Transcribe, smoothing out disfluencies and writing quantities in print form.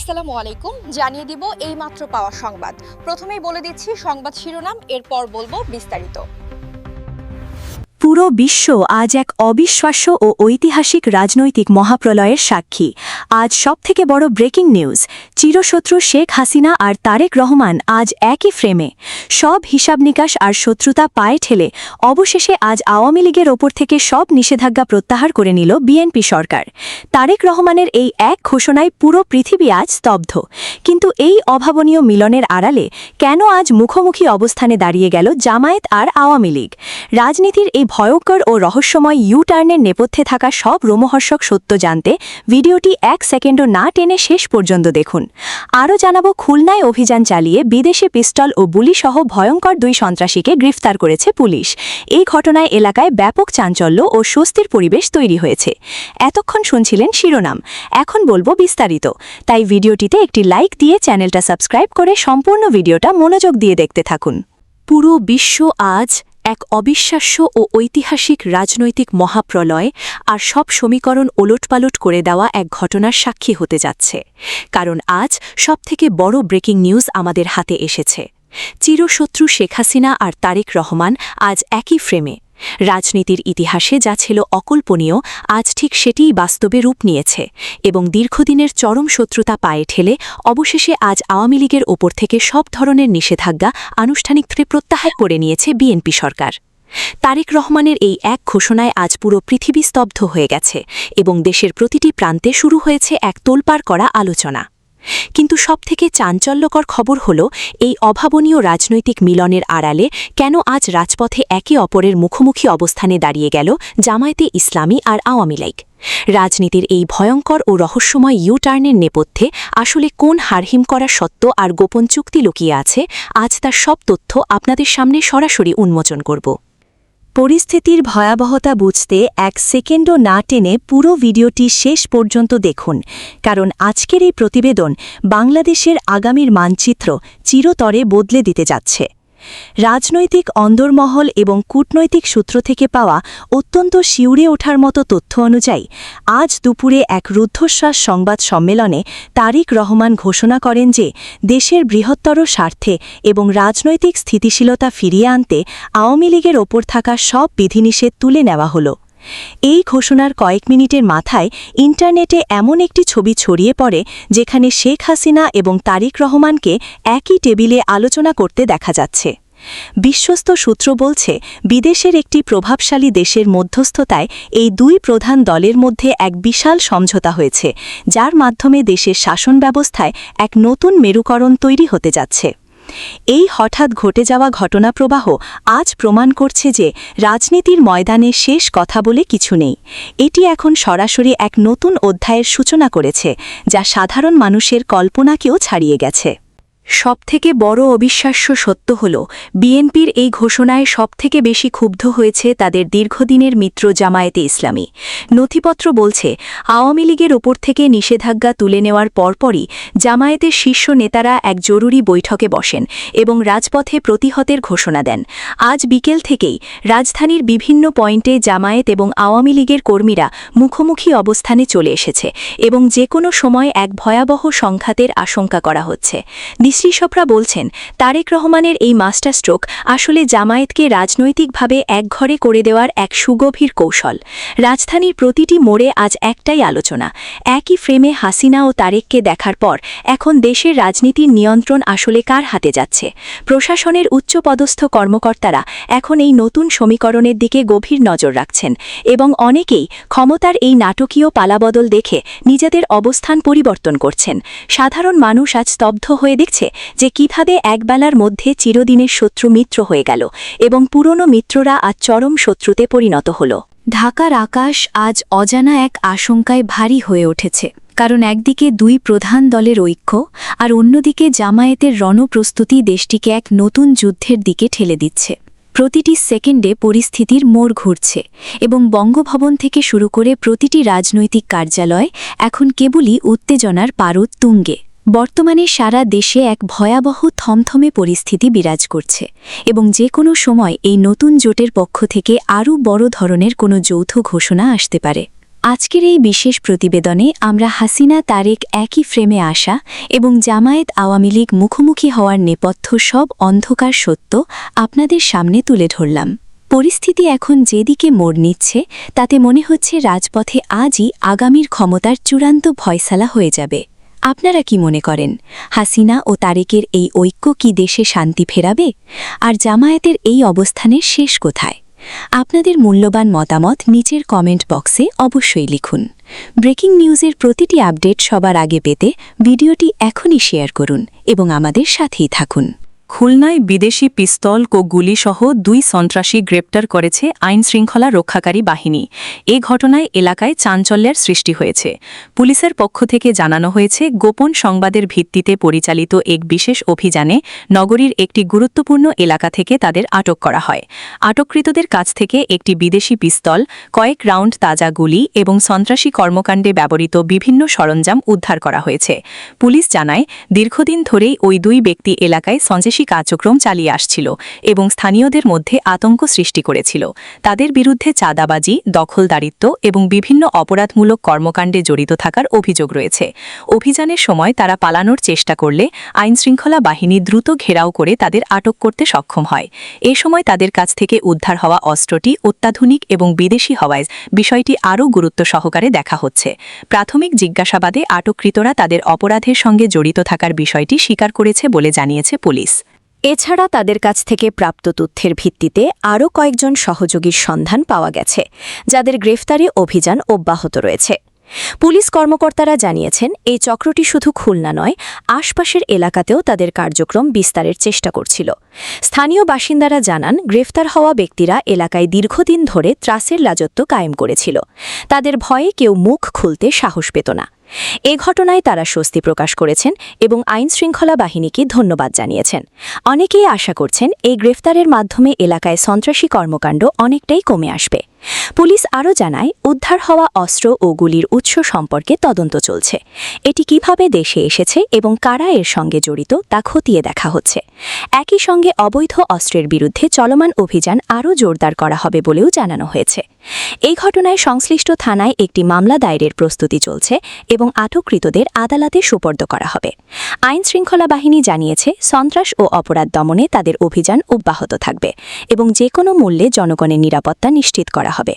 আসসালামু আলাইকুম। জানিয়ে দিব এইমাত্র পাওয়া সংবাদ। প্রথমেই বলে দিচ্ছি সংবাদ শিরোনাম, এরপর বলবো বিস্তারিত। পুরো বিশ্ব আজ এক অবিশ্বাস্য ও ঐতিহাসিক রাজনৈতিক মহাপ্রলয়ের সাক্ষী। আজ সবথেকে বড় ব্রেকিং নিউজ, চিরশত্রু শেখ হাসিনা আর তারেক রহমান আজ একই ফ্রেমে। সব হিসাব নিকাশ আর শত্রুতা পায়ে ঠেলে অবশেষে আজ আওয়ামী লীগের ওপর থেকে সব নিষেধাজ্ঞা প্রত্যাহার করে নিল বিএনপি সরকার। তারেক রহমানের এই এক ঘোষণায় পুরো পৃথিবী আজ স্তব্ধ। কিন্তু এই অভাবনীয় মিলনের আড়ালে কেন আজ মুখোমুখি অবস্থানে দাঁড়িয়ে গেল জামায়াত আর আওয়ামী লীগ? রাজনীতির এই ভয়ঙ্কর ও রহস্যময় ইউ-টার্নের নেপথ্যে থাকা সব রোমহর্ষক সত্য জানতে ভিডিওটি এক সেকেন্ডও না টেনে শেষ পর্যন্ত দেখুন। আরও জানাবো, খুলনায় অভিযান চালিয়ে বিদেশি পিস্তল ও গুলিসহ ভয়ঙ্কর 2 সন্ত্রাসীকে গ্রেফতার করেছে পুলিশ। এই ঘটনায় এলাকায় ব্যাপক চাঞ্চল্য ও স্বস্তির পরিবেশ তৈরি হয়েছে। এতক্ষণ শুনছিলেন শিরোনাম, এখন বলবো বিস্তারিত। তাই ভিডিওটিতে একটি লাইক দিয়ে চ্যানেলটা সাবস্ক্রাইব করে সম্পূর্ণ ভিডিওটা মনোযোগ দিয়ে দেখতে থাকুন। পুরো বিশ্ব আজ এক অবিশ্বাস্য ও ঐতিহাসিক রাজনৈতিক মহাপ্রলয় আর সব সমীকরণ ওলটপালট করে দেওয়া এক ঘটনার সাক্ষী হতে যাচ্ছে। কারণ আজ সবথেকে বড় ব্রেকিং নিউজ আমাদের হাতে এসেছে। চিরশত্রু শেখ হাসিনা আর তারেক রহমান আজ একই ফ্রেমে। রাজনীতির ইতিহাসে যা ছিল অকল্পনীয়, আজ ঠিক সেটিই বাস্তবে রূপ নিয়েছে এবং দীর্ঘদিনের চরম শত্রুতা পায়ে ঠেলে অবশেষে আজ আওয়ামী লীগের ওপর থেকে সব ধরনের নিষেধাজ্ঞা আনুষ্ঠানিকভাবে প্রত্যাহার করে নিয়েছে বিএনপি সরকার। তারেক রহমানের এই এক ঘোষণায় আজ পুরো পৃথিবী স্তব্ধ হয়ে গেছে এবং দেশের প্রতিটি প্রান্তে শুরু হয়েছে এক তোলপাড় করা আলোচনা। কিন্তু সবথেকে চাঞ্চল্যকর খবর হল, এই অভাবনীয় রাজনৈতিক মিলনের আড়ালে কেন আজ রাজপথে একে অপরের মুখোমুখি অবস্থানে দাঁড়িয়ে গেল জামায়াতে ইসলামী আর আওয়ামী লীগ। রাজনীতির এই ভয়ঙ্কর ও রহস্যময় ইউ-টার্নের নেপথ্যে আসলে কোন হারহিম করা সত্য আর গোপন চুক্তি লুকিয়ে আছে, আজ তার সব তথ্য আপনাদের সামনে সরাসরি উন্মোচন করব। পরিস্থিতির ভয়াবহতা বুঝতে এক সেকেন্ডও না টেনে পুরো ভিডিওটি শেষ পর্যন্ত দেখুন, কারণ আজকের এই প্রতিবেদন বাংলাদেশের আগামীর মানচিত্র চিরতরে বদলে দিতে যাচ্ছে। রাজনৈতিক অন্দরমহল এবং কূটনৈতিক সূত্র থেকে পাওয়া অত্যন্ত শিউরে ওঠার মতো তথ্য অনুযায়ী আজ দুপুরে এক রুদ্ধশ্বাস সংবাদ সম্মেলনে তারেক রহমান ঘোষণা করেন যে দেশের বৃহত্তর স্বার্থে এবং রাজনৈতিক স্থিতিশীলতা ফিরিয়ে আনতে আওয়ামী লীগের ওপর থাকা সব বিধিনিষেধ তুলে নেওয়া হলো। এই ঘোষণার কয়েক মিনিটের মাথায় ইন্টারনেটে এমন একটি ছবি ছড়িয়ে পড়ে যেখানে শেখ হাসিনা এবং তারেক রহমানকে একই টেবিলে আলোচনা করতে দেখা যাচ্ছে। বিশ্বস্ত সূত্র বলছে, বিদেশের একটি প্রভাবশালী দেশের মধ্যস্থতায় এই 2 প্রধান দলের মধ্যে এক বিশাল সমঝোতা হয়েছে, যার মাধ্যমে দেশের শাসন ব্যবস্থায় এক নতুন মেরুকরণ তৈরি হতে যাচ্ছে। এই হঠাৎ ঘটে যাওয়া ঘটনাপ্রবাহ আজ প্রমাণ করছে যে রাজনীতির ময়দানে শেষ কথা বলে কিছু নেই। এটি এখন সরাসরি এক নতুন অধ্যায়ের সূচনা করেছে, যা সাধারণ মানুষের কল্পনাকেও ছাড়িয়ে গেছে। সবথেকে বড় অবিশ্বাস্য সত্য হল, বিএনপির এই ঘোষণায় সবথেকে বেশি ক্ষুব্ধ হয়েছে তাদের দীর্ঘদিনের মিত্র জামায়াতে ইসলামী। নথিপত্র বলছে, আওয়ামী লীগের ওপর থেকে নিষেধাজ্ঞা তুলে নেওয়ার পরপরই জামায়াতের শীর্ষ নেতারা এক জরুরি বৈঠকে বসেন এবং রাজপথে প্রতিহতের ঘোষণা দেন। আজ বিকেল থেকেই রাজধানীর বিভিন্ন পয়েন্টে জামায়াত এবং আওয়ামী লীগের কর্মীরা মুখোমুখি অবস্থানে চলে এসেছে এবং যে কোনো সময় এক ভয়াবহ সংঘাতের আশঙ্কা করা হচ্ছে। বিশ্লেষকরা বলছেন, তারেক রহমানের এই মাস্টার স্ট্রোক আসলে জামায়াতকে রাজনৈতিকভাবে একঘরে করে দেওয়ার এক সুগভীর কৌশল। রাজধানীর প্রতিটি মোড়ে আজ একটাই আলোচনা। একই ফ্রেমে হাসিনা ও তারেককে দেখার পর এখন দেশের রাজনীতির নিয়ন্ত্রণ আসলে কার হাতে যাচ্ছে? প্রশাসনের উচ্চপদস্থ কর্মকর্তারা এখন এই নতুন সমীকরণের দিকে গভীর নজর রাখছেন এবং অনেকেই ক্ষমতার এই নাটকীয় পালাবদল দেখে নিজেদের অবস্থান পরিবর্তন করছেন। সাধারণ মানুষ আজ স্তব্ধ হয়ে দেখছে যে কিভাবে একবেলার মধ্যে চিরদিনের শত্রু মিত্র হয়ে গেল এবং পুরনো মিত্ররা আজ চরম শত্রুতে পরিণত হল। ঢাকার আকাশ আজ অজানা এক আশঙ্কায় ভারী হয়ে উঠেছে, কারণ একদিকে 2 প্রধান দলের ঐক্য আর অন্যদিকে জামায়াতের রণপ্রস্তুতি দেশটিকে এক নতুন যুদ্ধের দিকে ঠেলে দিচ্ছে। প্রতিটি সেকেন্ডে পরিস্থিতির মোড় ঘুরছে এবং বঙ্গভবন থেকে শুরু করে প্রতিটি রাজনৈতিক কার্যালয় এখন কেবলই উত্তেজনার পারদ তুঙ্গে। বর্তমানে সারা দেশে এক ভয়াবহ থমথমে পরিস্থিতি বিরাজ করছে এবং যে কোনো সময় এই নতুন জোটের পক্ষ থেকে আরও বড় ধরনের কোনো যৌথ ঘোষণা আসতে পারে। আজকের এই বিশেষ প্রতিবেদনে আমরা হাসিনা তারেক একই ফ্রেমে আসা এবং জামায়াত আওয়ামী লীগ মুখোমুখি হওয়ার নেপথ্য সব অন্ধকার সত্য আপনাদের সামনে তুলে ধরলাম। পরিস্থিতি এখন যেদিকে মোড় নিচ্ছে তাতে মনে হচ্ছে রাজপথে আজই আগামীর ক্ষমতার চূড়ান্ত ফয়সালা হয়ে যাবে। আপনারা কি মনে করেন, হাসিনা ও তারেকের এই ঐক্য কি দেশে শান্তি ফেরাবে? আর জামায়াতের এই অবস্থানের শেষ কোথায়? আপনাদের মূল্যবান মতামত নিচের কমেন্ট বক্সে অবশ্যই লিখুন। ব্রেকিং নিউজের প্রতিটি আপডেট সবার আগে পেতে ভিডিওটি এখনই শেয়ার করুন এবং আমাদের সাথেই থাকুন। খুলনায় বিদেশি পিস্তল ও গুলিসহ 2 সন্ত্রাসী গ্রেপ্তার করেছে আইনশৃঙ্খলা রক্ষাকারী বাহিনী। এ ঘটনায় এলাকায় চাঞ্চল্যের সৃষ্টি হয়েছে। পুলিশের পক্ষ থেকে জানানো হয়েছে, গোপন সংবাদের ভিত্তিতে পরিচালিত এক বিশেষ অভিযানে নগরীর একটি গুরুত্বপূর্ণ এলাকা থেকে তাদের আটক করা হয়। আটককৃতদের কাছ থেকে একটি বিদেশি পিস্তল, কয়েক রাউন্ড তাজা গুলি এবং সন্ত্রাসী কর্মকাণ্ডে ব্যবহৃত বিভিন্ন সরঞ্জাম উদ্ধার করা হয়েছে। পুলিশ জানায়, দীর্ঘদিন ধরেই ওই 2 ব্যক্তি এলাকায় সন্ত্রাসী কার্যক্রম চালিয়ে আসছিল এবং স্থানীয়দের মধ্যে আতঙ্ক সৃষ্টি করেছিল। তাদের বিরুদ্ধে চাঁদাবাজি, দখলদারিত্ব এবং বিভিন্ন অপরাধমূলক কর্মকাণ্ডে জড়িত থাকার অভিযোগ রয়েছে। অভিযানের সময় তারা পালানোর চেষ্টা করলে আইনশৃঙ্খলা বাহিনী দ্রুত ঘেরাও করে তাদের আটক করতে সক্ষম হয়। এ সময় তাদের কাছ থেকে উদ্ধার হওয়া অস্ত্রটি অত্যাধুনিক এবং বিদেশি হওয়ায় বিষয়টি আরও গুরুত্ব সহকারে দেখা হচ্ছে। প্রাথমিক জিজ্ঞাসাবাদে আটককৃতরা তাদের অপরাধের সঙ্গে জড়িত থাকার বিষয়টি স্বীকার করেছে বলে জানিয়েছে পুলিশ। এছাড়া তাদের কাছ থেকে প্রাপ্ত তথ্যের ভিত্তিতে আরও কয়েকজন সহযোগীর সন্ধান পাওয়া গেছে, যাদের গ্রেফতারি অভিযান অব্যাহত রয়েছে। পুলিশ কর্মকর্তারা জানিয়েছেন, এই চক্রটি শুধু খুলনা নয়, আশপাশের এলাকাতেও তাদের কার্যক্রম বিস্তারের চেষ্টা করছিল। স্থানীয় বাসিন্দারা জানান, গ্রেফতার হওয়া ব্যক্তিরা এলাকায় দীর্ঘদিন ধরে ত্রাসের রাজত্ব কায়েম করেছিল। তাদের ভয়ে কেউ মুখ খুলতে সাহস পেত না। এ ঘটনায় তারা স্বস্তি প্রকাশ করেছেন এবং আইনশৃঙ্খলা বাহিনীকে ধন্যবাদ জানিয়েছেন। অনেকেই আশা করছেন, এই গ্রেফতারের মাধ্যমে এলাকায় সন্ত্রাসী কর্মকাণ্ড অনেকটাই কমে আসবে। পুলিশ আরও জানায়, উদ্ধার হওয়া অস্ত্র ও গুলির উৎস সম্পর্কে তদন্ত চলছে। এটি কিভাবে দেশে এসেছে এবং কারা এর সঙ্গে জড়িত তা খতিয়ে দেখা হচ্ছে। একই সঙ্গে অবৈধ অস্ত্রের বিরুদ্ধে চলমান অভিযান আরও জোরদার করা হবে বলেও জানানো হয়েছে। এই ঘটনায় সংশ্লিষ্ট থানায় একটি মামলা দায়েরের প্রস্তুতি চলছে এবং আটককৃতদের আদালতে সোপর্দ করা হবে। আইনশৃঙ্খলা বাহিনী জানিয়েছে, সন্ত্রাস ও অপরাধ দমনে তাদের অভিযান অব্যাহত থাকবে এবং যে কোনো মূল্যে জনগণের নিরাপত্তা নিশ্চিত করা হবে।